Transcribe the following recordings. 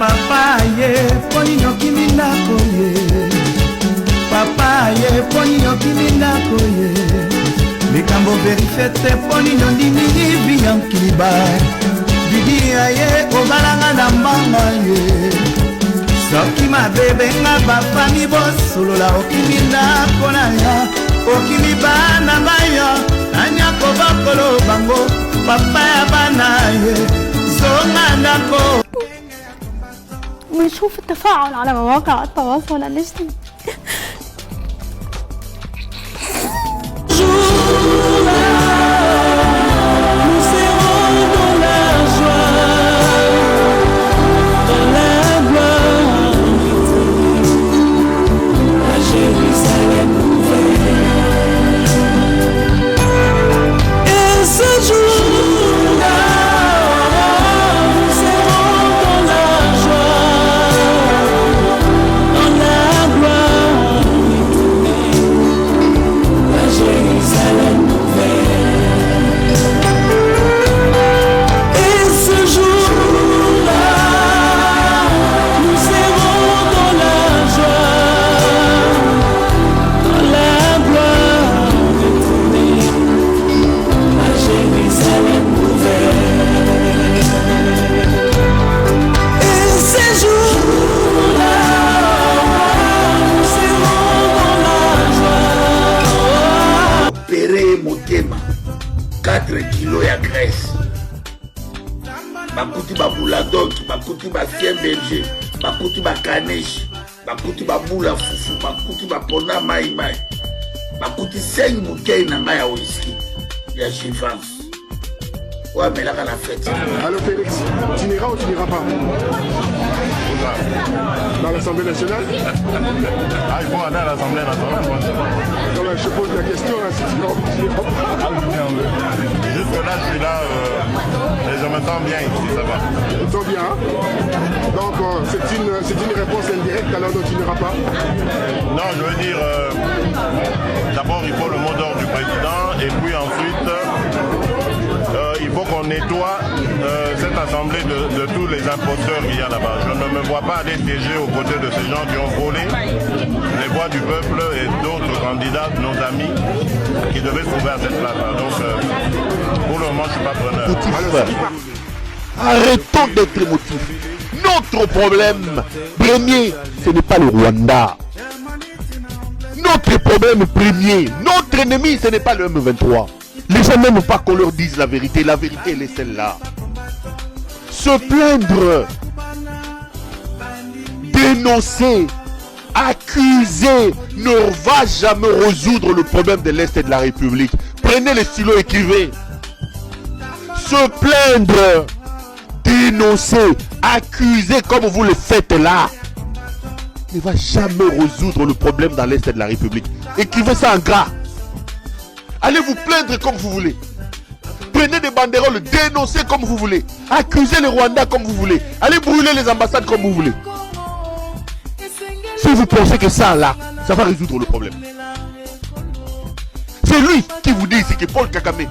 Papa ye poni nyokimi ndako ye. Papa ye poni nyokimi ndako ye. Likambo verifete poni nyondimi biyankiliba. Bibi ye obalanga na mbanga ye. Soki mabebe nga bafami bosolola okimi ndako na ya. Okimi bana bayo anyako bakolo bango. Papa ya bana ye zonga ndako. ونشوف التفاعل على مواقع التواصل الاجتماعي. Motema 4 kilos ya graisse bakuti ba bouladok bakuti ba chien berger bakuti ba caneche bakuti ba bula fufu bakuti ba pona mai bakuti 5 bouteilles na ngai ya whisky ya Chivas. Ouais, mais là, à la fête. Allô Félix, tu n'iras ou tu n'iras pas? Dans l'Assemblée nationale? Ah, il faut aller à l'Assemblée nationale. Non, mais je pose la question, là, si tu n'iras pas. Jusque-là, je suis là et je me sens bien ici, ça va. Tu te sens bien, hein? Donc, c'est une réponse indirecte, alors donc tu n'iras pas? Non, je veux dire, d'abord, il faut le mot d'ordre du président, et puis ensuite, il faut qu'on nettoie cette assemblée de tous les imposteurs qu'il y a là-bas. Je ne me vois pas aller siéger aux côtés de ces gens qui ont volé les voix du peuple et d'autres candidats, nos amis, qui devaient se trouver à cette place-là. Donc, pour le moment, je ne suis pas preneur. Arrêtons d'être émotifs. Notre problème premier, ce n'est pas le Rwanda. Notre problème premier, notre ennemi, ce n'est pas le M23. Les gens n'aiment pas qu'on leur dise la vérité. La vérité, elle est celle-là. Se plaindre, dénoncer, accuser ne va jamais résoudre le problème de l'Est et de la République. Prenez les stylos, écrivez. Se plaindre, dénoncer, accuser comme vous le faites là ne va jamais résoudre le problème dans l'Est de la République. Écrivez ça en gras. Allez vous plaindre comme vous voulez. Prenez des banderoles, dénoncez comme vous voulez. Accusez les Rwandais comme vous voulez. Allez brûler les ambassades comme vous voulez. Si vous pensez que ça là, ça va résoudre le problème. C'est lui qui vous dit ici que Paul Kagame,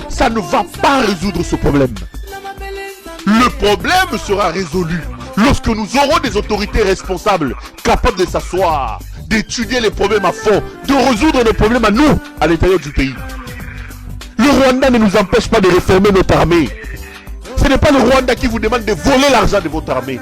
ça ne va pas résoudre ce problème. Le problème sera résolu lorsque nous aurons des autorités responsables capables de s'asseoir, d'étudier les problèmes à fond, de résoudre les problèmes à nous, à l'intérieur du pays. Le Rwanda ne nous empêche pas de réformer notre armée. Ce n'est pas le Rwanda qui vous demande de voler l'argent de votre armée.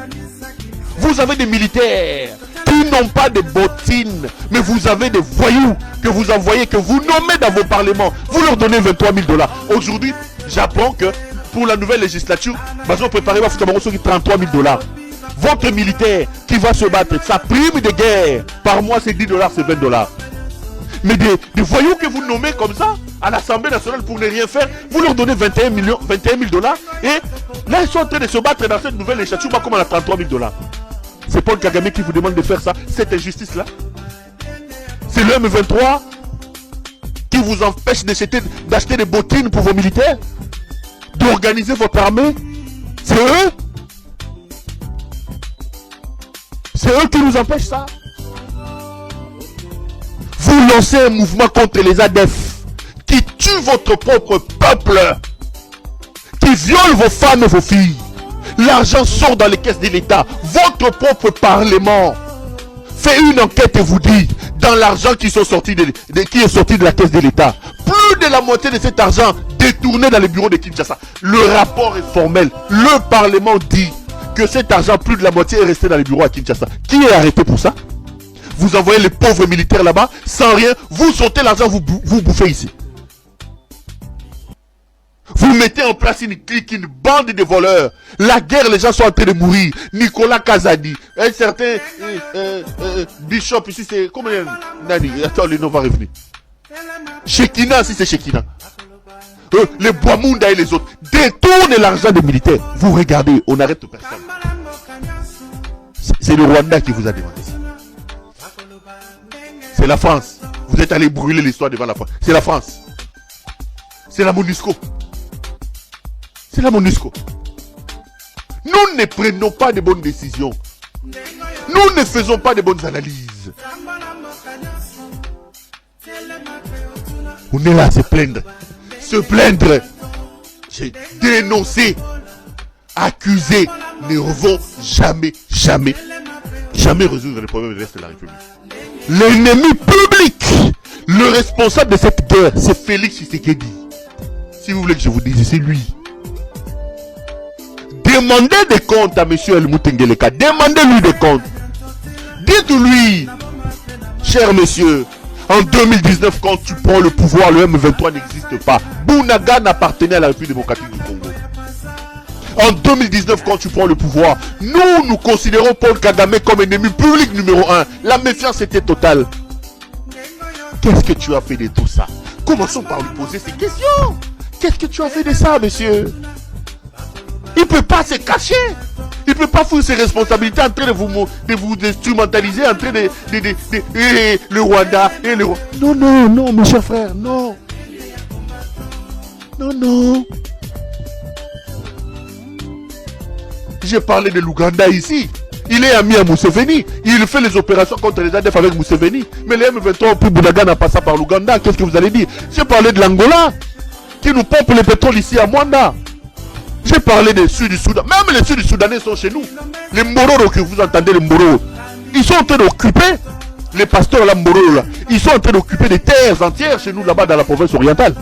Vous avez des militaires qui n'ont pas de bottines, mais vous avez des voyous que vous envoyez, que vous nommez dans vos parlements. Vous leur donnez 23 000 $. Aujourd'hui, j'apprends que pour la nouvelle législature, ils ont préparé 33 000 $. Votre militaire qui va se battre, sa prime de guerre, par mois c'est 10 $, c'est 20 $. Mais des voyous que vous nommez comme ça, à l'Assemblée nationale pour ne rien faire, vous leur donnez 21 000 $. Et là, ils sont en train de se battre dans cette nouvelle législature, pas comme à la 33 000 $. C'est Paul Kagame qui vous demande de faire ça, cette injustice-là. C'est le M23 qui vous empêche d'acheter des bottines pour vos militaires, d'organiser votre armée. C'est eux. C'est eux qui nous empêchent ça. Vous lancez un mouvement contre les ADF qui tue votre propre peuple, qui viole vos femmes et vos filles, L'argent sort dans les caisses de l'État. Votre propre parlement fait une enquête et vous dit, dans l'argent qui est sorti de la caisse de l'État, plus de la moitié de cet argent détourné dans les bureaux de Kinshasa. Le rapport est formel. Le parlement dit que cet argent, plus de la moitié est resté dans les bureaux à Kinshasa. Qui est arrêté pour ça? Vous envoyez les pauvres militaires là-bas, sans rien, vous sortez l'argent, vous bouffez ici. Vous mettez en place une clique, une bande de voleurs. La guerre, les gens sont en train de mourir. Nicolas Kazadi, un certain Bishop ici, c'est... Comment il y a Nani? Attends, le nom va revenir. Shekina, si c'est Shekina. Les Boamunda et les autres détournent l'argent des militaires. Vous regardez, on n'arrête personne. C'est le Rwanda qui vous a demandé ça. C'est la France. Vous êtes allé brûler l'histoire devant la France. C'est la France. C'est la MONUSCO. C'est la MONUSCO. Nous ne prenons pas de bonnes décisions. Nous ne faisons pas de bonnes analyses. On est là à se plaindre. Se plaindre. J'ai dénoncé. Accusé. Ne vont jamais résoudre les problèmes de l'Est de la République. L'ennemi public, le responsable de cette guerre, c'est Félix Tshisekedi. Si vous voulez que je vous dise, c'est lui. Demandez des comptes à M. Helmut Ngeleka. Demandez-lui des comptes. Dites-lui, cher monsieur, en 2019, quand tu prends le pouvoir, le M23 n'existe pas. Bounaga n'appartenait à la République démocratique du Congo. En 2019, quand tu prends le pouvoir, nous considérons Paul Kagame comme ennemi public numéro 1. La méfiance était totale. Qu'est-ce que tu as fait de tout ça? Commençons par lui poser ces questions. Qu'est-ce que tu as fait de ça, monsieur? Il ne peut pas se cacher. Il ne peut pas fuir ses responsabilités en train de vous instrumentaliser, en train de le Rwanda et le Rwanda. Non, mes chers frères, non. Non. J'ai parlé de l'Ouganda ici. Il est ami à Museveni. Il fait les opérations contre les ADF avec Museveni. Mais les M23 puis Bounaga n'a pas ça par l'Ouganda. Qu'est-ce que vous allez dire? J'ai parlé de l'Angola qui nous pompe le pétrole ici à Mwanda. J'ai parlé des Sud du Soudan. Même les Sud du Soudanais sont chez nous. Les Mororo que vous entendez, les Mororo, ils sont en train d'occuper, les pasteurs là, Mororo là, ils sont en train d'occuper des terres entières chez nous là-bas dans la province orientale.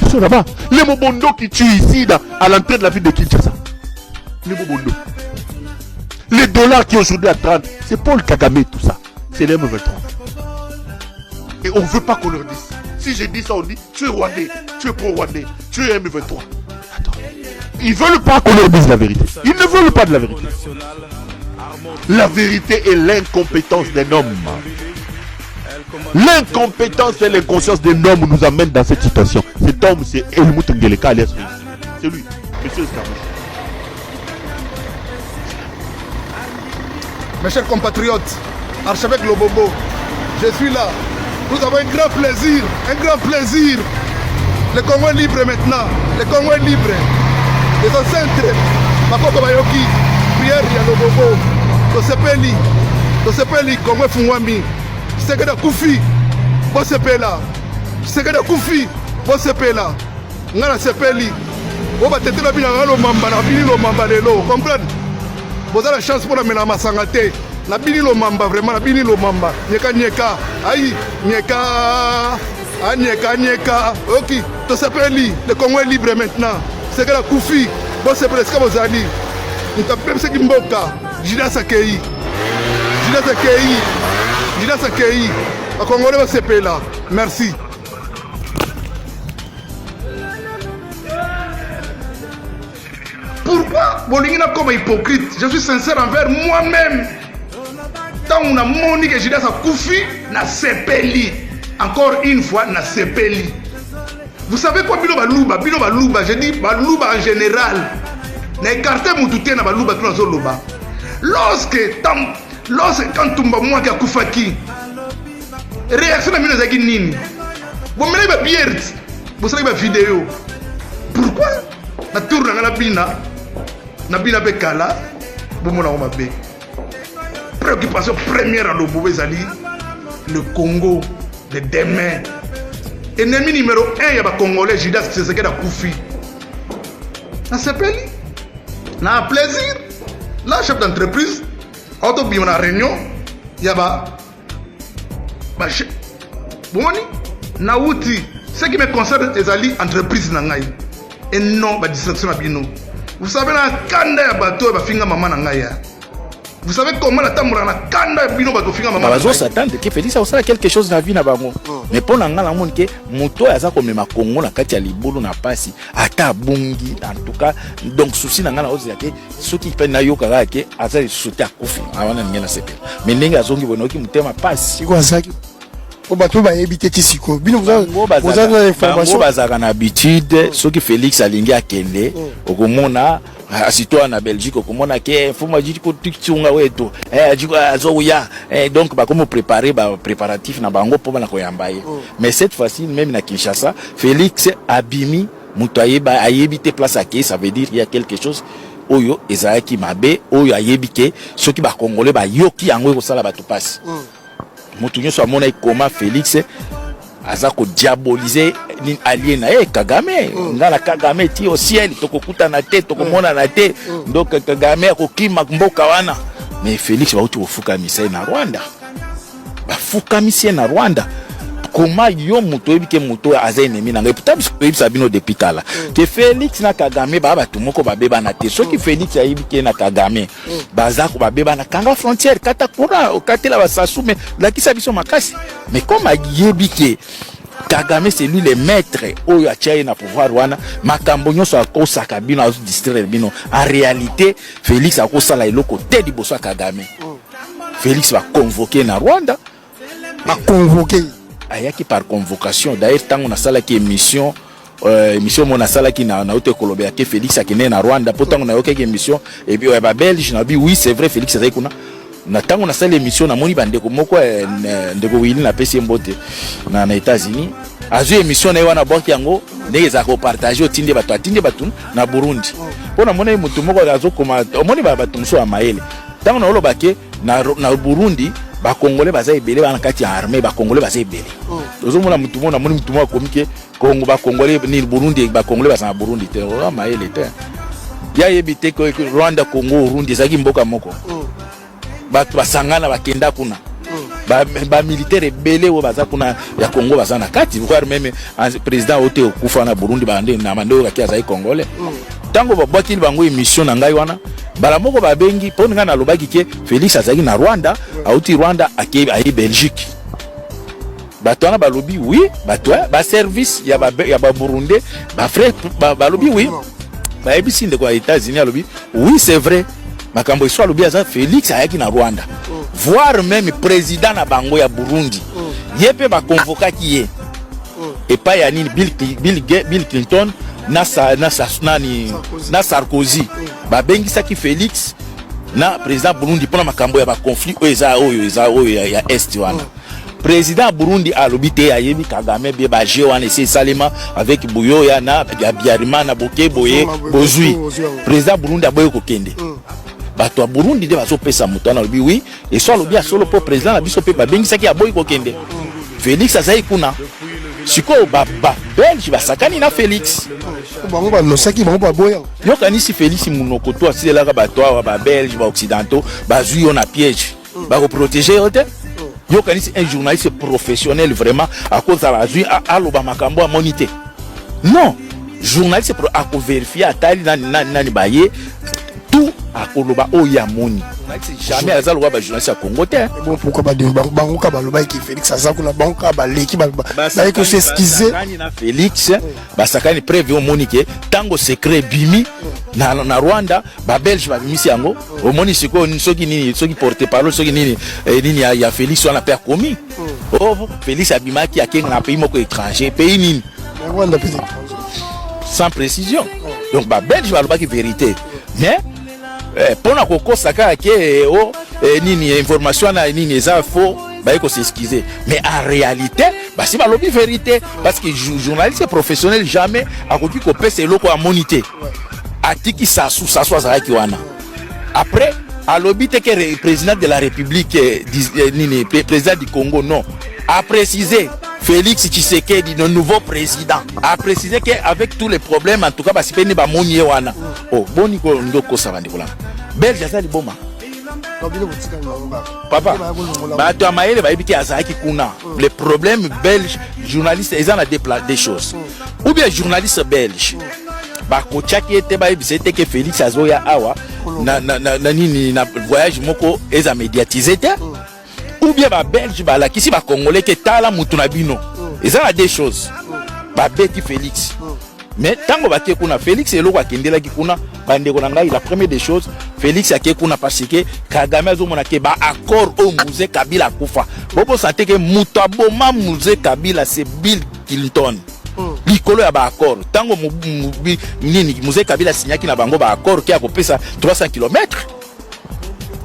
Ils sont là-bas. Les Mobondo qui tuent ici à l'entrée de la ville de Kinshasa. Les Mobondo. Les dollars qui aujourd'hui à 30, c'est Paul Kagame tout ça. C'est les M23. Et on ne veut pas qu'on leur dise. Si je dis ça, on dit tu es Rwandais, tu es pro-Rwandais, tu es M23. Attends. Ils ne veulent pas qu'on leur dise la vérité. Ils ne veulent pas de la vérité. La vérité est l'incompétence d'un homme. L'incompétence et l'inconscience d'un homme nous amène dans cette situation. Cet homme, c'est Helmut Ngeleka alias Félix. C'est lui, monsieur Escarmouche. Mes chers compatriotes, archevêque Lobobo, je suis là. Nous avons un grand plaisir. Le Congo est libre maintenant. Le Congo est libre. Les ancêtres, Makoko Bayoki, prière ya Lobobo, Tosepeli, Congo Fungwami, Sekeda Kufi, Bosepela, Sekeda Kufi, Bosepela, Ngana Sepeli, Oba Tetela Bina Ngalo Mamba, Nabini Lo Mamba Lelo, comprendre? Vous avez la chance pour la mener à Masangate. Nabini Lo Mamba, vraiment, Nabini Lo Mamba. Nyeka, aïe, Nyeka, ok, Tosepeli, le Congo est libre maintenant. C'est que la Koufi, bon c'est presque vos alliés. Nous avons même ce qui m'boka, Jida Sakei. Le Congolais va se payer là. Merci. Pourquoi Bolingina comme hypocrite? Je suis sincère envers moi-même. Tant on a moni que Jida Sakoufi, na sepeli. Encore une fois, na sepeli. Vous savez quoi, Bilo Balouba, je dis Balouba en général. Na écarté Moutouté na Balouba qui nous a lorsque quand Tumba moi qui a Koufaki, réaction à Minazaki Nini. Vous me l'avez bien, vous savez ma vidéo. Pourquoi? Na tour na bina Bekala, vous m'en avez. Préoccupation première à l'Obo Zali, le Congo de demain. Ennemi numéro 1, il y a un Congolais, Judas Tshisekedi Koufi. Ça s'appelle na plaisir. La chef d'entreprise, auto bien na réunion, yaba. Boni, na outi, ce qui me concerne les alliés entreprise nangai. Et non, ba distraction à bino. Vous savez la kanda ya bateau ba finga maman nangai. Vous savez comment la tamura na kanda bino ba finga maman. Bazo s'attendre que Félix a aussi quelque chose dans la vie na bango. Mais pour nga la monde que moto ya za comme ma Congo na kati ya libulu na pasi ata bungi en tout cas donc souci na nga na ozi yake ceux qui peine na yoka yake aza souter akufi awana ngena sepela. Mais ndenge azongi bonoki mutema pasi ko azaki. Au bateau va éviter Tissiko. Bino vous avez l'information. Bazaka na habitude ceux qui Félix alingi akende okomona asito na Belgique okomona ke fuma jiti ko tiktunga wetu jiko azoya donc ba comme préparer ba préparatif na bango pour na koyamba ye. Mais cette fois-ci même na Kinshasa Félix abimi mutoye ba ayebite place ake, ça veut dire il y a quelque chose oyo ezaki mabe oyo ayebike ceux qui ba congolais ba yoki yango ko sala bato passe. Mutunyo so amona ikoma Félix aza ko diaboliser ni allié na Kagame ngala Kagame ti au ciel tokokuta na te tokomona na te donc Kagame akokima mboka wana mais Félix ba uti ofuka misai na Rwanda ba fuka misai na Rwanda comment yo muto ebike muto aza ennemi na ngai peut-être ça bino depuis tala que Félix na Kagame ba bato moko ba beba na te soki Félix ayibike na Kagame baza ko ba beba na kanga frontière kata kura okatela ba sasume la kisa biso makasi mais comme ayibike Kagame c'est lui le maître oyo atia na pouvoir wana makambo nyonso akosaka bino azo distraire bino en réalité Félix akosala eloko te liboso Kagame Félix va convoquer na Rwanda va convoquer ayaki par convocation d'ailleurs tant on a sala qui émission mon sala qui na ote kolobea ke Félix akene na Rwanda pourtant on a yoka émission et puis ba Belge na bi oui c'est vrai Félix azai kuna na tant on a sala émission na moni bande ko moko ndeko wili na pesi mbote na États-Unis azu émission na wana boki yango ndenge za ko partager otinde batu na Burundi pona mona mutu moko azo koma omoni ba batu mso ya maele tant on a oloba ke na Burundi ba congolais baza ebele bana kati ya armée ba congolais baza ebele ozomona mutu mona moni mutu moko komike Congo ba congolais ni Burundi ba congolais baza na Burundi te o maele te ya yebite ko Rwanda Congo Burundi zaki mboka moko batu basangana bakenda kuna ba militaire ebele o baza kuna ya Congo baza na kati voir même président ote okufa na Burundi bande na mando ka za congolais tango ba botili bango émission na ngai wana bala moko ba bengi poni nga na lobaki ke Félix azaki na Rwanda auti Rwanda ake ayi Belgique bato wana balobi oui bato ba service ya ba Burundi ba frère ba lobi oui ba ebisi ndeko ya États-Unis alobi oui c'est vrai makambo iso alobi aza Félix ayaki na Rwanda voir même président na bango ya Burundi yepe ba convokaki ye et pas ya nini Bill Clinton na Sarkozy ba bengisaki Félix na président Burundi pona makambo ya ba conflit oyo ya est wana président Burundi alobi te ayebi Kagame be ba je wana c'est salima avec Buyoya na Biarima na Boke Boye Bozui président Burundi aboye kokende bato ya Burundi de bazo pesa mutana alobi oui et so alobi solo pour président na biso pe ba bengisaki aboye kokende Félix azai kuna siko ba Belge basakani na Félix bango ba nosaki bango ba boya yokani si Félix munoko to asila ka bato ba Belge ba occidentaux ba zui on a piège ba ko protéger hote yokani si un journaliste professionnel vraiment à cause de la zui aloba makambo a monité non journaliste a ko vérifier atali nani baye tout a koloba oya moni jamais azalo ba journaliste à Congo te bon pourquoi ba de bango ka baloba ki Félix azako na bango ka ba leki ba que c'est excuser na Félix basakani preuve monique tango secret bimi na Rwanda ba Belge ba bimisi yango omoni siko soki porte parole soki nini ya Félix on a pas commis oh Félix abimaki akenga na pays moko étranger pays nini Rwanda pays sans précision donc ba Belge ba loba ki vérité mais pona kokosaka ke nini information na nini za faux ba ko s'excuser mais en réalité ba si ba lobi vérité parce que journaliste professionnel jamais akoki ko pesa eloko a monité atiki sasu za ki wana après alobi te que président de la République nini président du Congo non a précisé Félix Tshisekedi, le nouveau président, a précisé qu'avec tous les problèmes, en tout cas, c'est pas ni moni wana. Oh, boni ko ndoko sa bandi kola. Belge ça li boma. Papa, bah tu as maillé va éviter azaki kuna. Les problèmes belges, journalistes, ils en ont des choses. Ou bien journalistes belges. Bah kochaki était bah c'était que Félix Azoya awa na voyage moko eza médiatisé. Ou bien ba belge ba la kisi ba congolais que tala mutu na bino. Ils ont des choses. Ba beti Félix. Mais tango ba ke kuna Félix eloko akendela ki kuna bande ko ngai la première des choses Félix ake kuna parce que Kagame azomona ke ba accord au musée Kabila kufa. Bobo santé que mutu aboma musée Kabila c'est Bill Clinton. Likolo ya ba accord. Tango nini musée Kabila signaki na bango ba accord ki akopesa 300 km.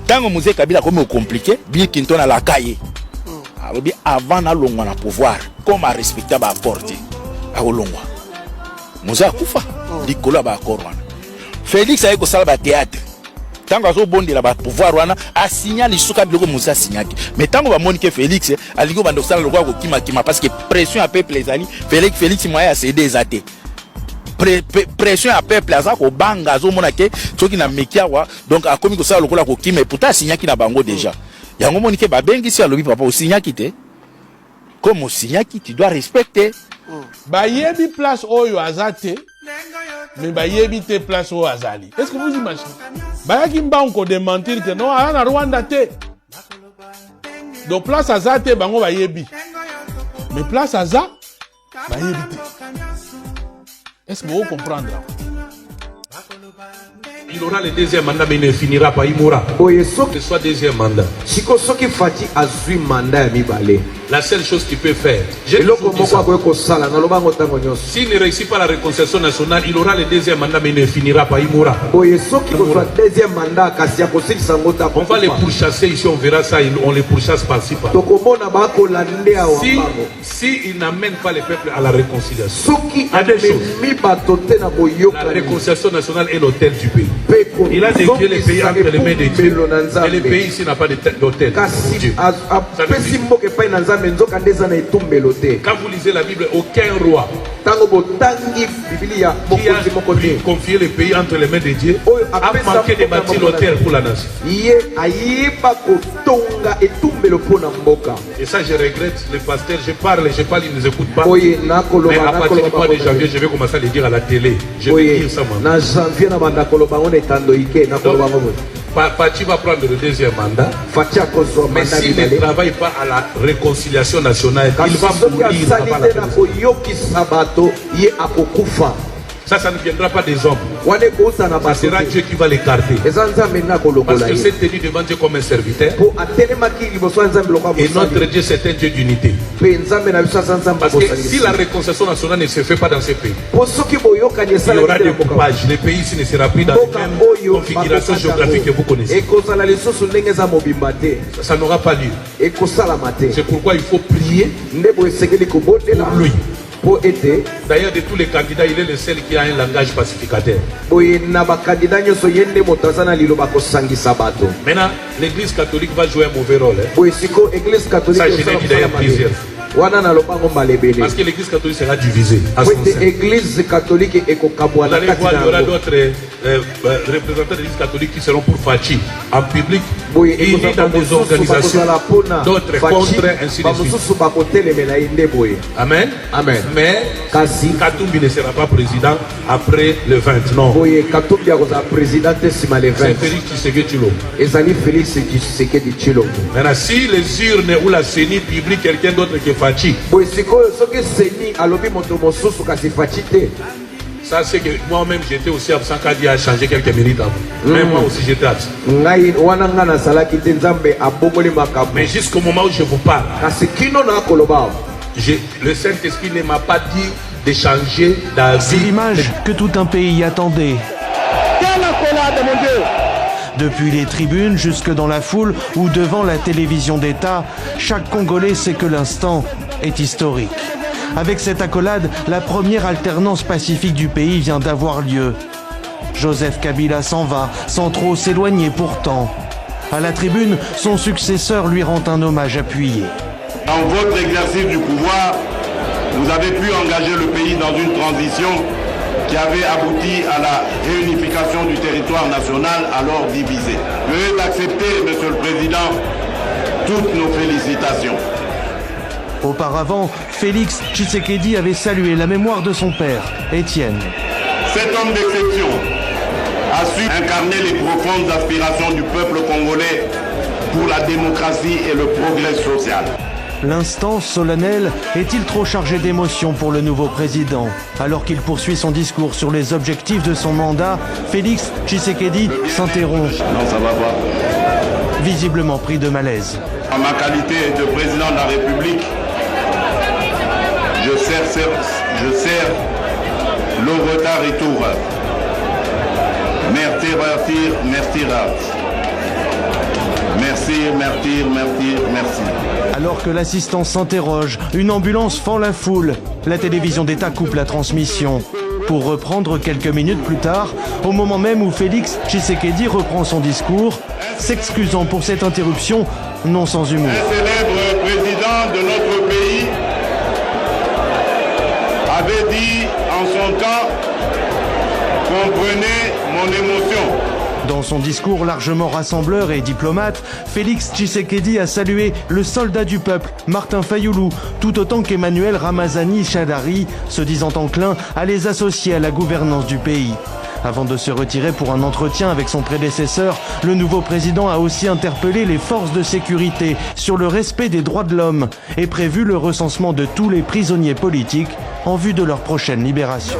Tango musée Kabila comme compliqué, Bill Clinton a la cahier. Avant na longwa na pouvoir, comme a respecté ba accord a longwa. Musée akufa, likolo ba accord wana. Félix a ko sala ba théâtre. Tango azo bondi la ba pouvoir wana a signé lisuka biloko musée signaki. Mais tango ba monique Félix aliko bando sala lokwa ko kima parce que pression à peuple ezali, Félix moya a cédé ezate. Pression à peuple aza ko banga azo mona ke soki na mekiawa donc a komi ko sala lokola ko kima et pourtant signaki na bango déjà. Yango monique ba bengi si alobi papa o signaki te. Comme o signaki tu dois respecter. Ba yebi place oyo azate mais ba yebi te place oyo azali. Est-ce que vous imaginez? Ba yaki mba on ko démentir que non ana Rwanda te. Donc place azate bango ba yebi. Mais place aza ba yebi te. Est-ce que vous comprenez? Il aura le deuxième mandat, mais il ne finira pas. Il mourra. Que ce soit deuxième mandat. La seule chose qu'il peut faire, s'il ne réussit pas la réconciliation nationale, il aura le deuxième mandat, mais il ne finira pas. Il mourra. On va les pourchasser ici, on verra ça. On les pourchasse par-ci par. Si il n'amène pas les peuples à la réconciliation, à des choses. La réconciliation nationale est l'hôtel du pays. Il a dédié les pays entre les mains de Dieu. Et le pays ici n'a pas d'hôtel. Quand vous lisez la Bible, aucun roi qui a confié le pays entre les mains de Dieu a manqué de bâtir l'hôtel pour la nation. Et ça, je regrette les pasteurs. Je parle, ils ne nous écoutent pas. Mais à partir du mois de janvier, je vais commencer à le dire à la télé. Je vais dire ça maintenant. Pachi va prendre le deuxième mandat. Mais s'il ne travaille pas à la réconciliation nationale, il va mourir. Ça ne viendra pas des hommes. Ça sera Dieu qui va l'écarter. Parce que c'est tenu devant Dieu comme un serviteur. Et notre Dieu, c'est un Dieu d'unité. Parce que si la réconciliation nationale ne se fait pas dans ces pays, il y aura des coupages. Le pays ici ne sera plus dans la même configuration géographique que vous connaissez. Ça n'aura pas lieu. C'est pourquoi il faut prier pour lui. D'ailleurs, de tous les candidats, il est le seul qui a un langage pacificateur. Maintenant, l'église catholique va jouer un mauvais rôle. Ça, je l'ai dit d'ailleurs plusieurs. Parce que l'église catholique sera divisée. Vous allez voir, il y aura d'autres représentants de l'église catholique qui seront pour Fachi en public et dans des organisations, d'autres contre, ainsi de suite. Amen. Amen. Mais Katumbi ne sera pas président après le 20. Non. C'est Félix Tshisekedi Tshilombo. Maintenant, si les urnes ou la CENI publient quelqu'un d'autre que Fachi, ça c'est que moi-même j'étais aussi absent quand il a changé quelques minutes avant. Même moi aussi j'étais absent. Mais jusqu'au moment où je vous parle, le Saint-Esprit ne m'a pas dit de changer d'avis. C'est l'image que tout un pays attendait. Quelle accolade, mon Dieu! Depuis les tribunes jusque dans la foule ou devant la télévision d'État, chaque Congolais sait que l'instant est historique. Avec cette accolade, la première alternance pacifique du pays vient d'avoir lieu. Joseph Kabila s'en va, sans trop s'éloigner pourtant. À la tribune, son successeur lui rend un hommage appuyé. Dans votre exercice du pouvoir, vous avez pu engager le pays dans une transition qui avait abouti à la réunification du territoire national alors divisé. Veuillez accepter, Monsieur le Président, toutes nos félicitations. Auparavant, Félix Tshisekedi avait salué la mémoire de son père, Étienne. Cet homme d'exception a su incarner les profondes aspirations du peuple congolais pour la démocratie et le progrès social. L'instant solennel est-il trop chargé d'émotion pour le nouveau président? Alors qu'il poursuit son discours sur les objectifs de son mandat, Félix Tshisekedi s'interrompt. Non, ça va pas. Visiblement pris de malaise. En ma qualité de président de la République, je sers le retard et tout. Merci. Alors que l'assistant s'interroge, une ambulance fend la foule. La télévision d'État coupe la transmission. Pour reprendre quelques minutes plus tard, au moment même où Félix Tshisekedi reprend son discours, s'excusant pour cette interruption, non sans humour. Le célèbre président de notre pays avait dit en son temps, comprenez mon émotion. Dans son discours largement rassembleur et diplomate, Félix Tshisekedi a salué le soldat du peuple, Martin Fayoulou, tout autant qu'Emmanuel Ramazani Shadari, se disant enclin à les associer à la gouvernance du pays. Avant de se retirer pour un entretien avec son prédécesseur, le nouveau président a aussi interpellé les forces de sécurité sur le respect des droits de l'homme et prévu le recensement de tous les prisonniers politiques en vue de leur prochaine libération.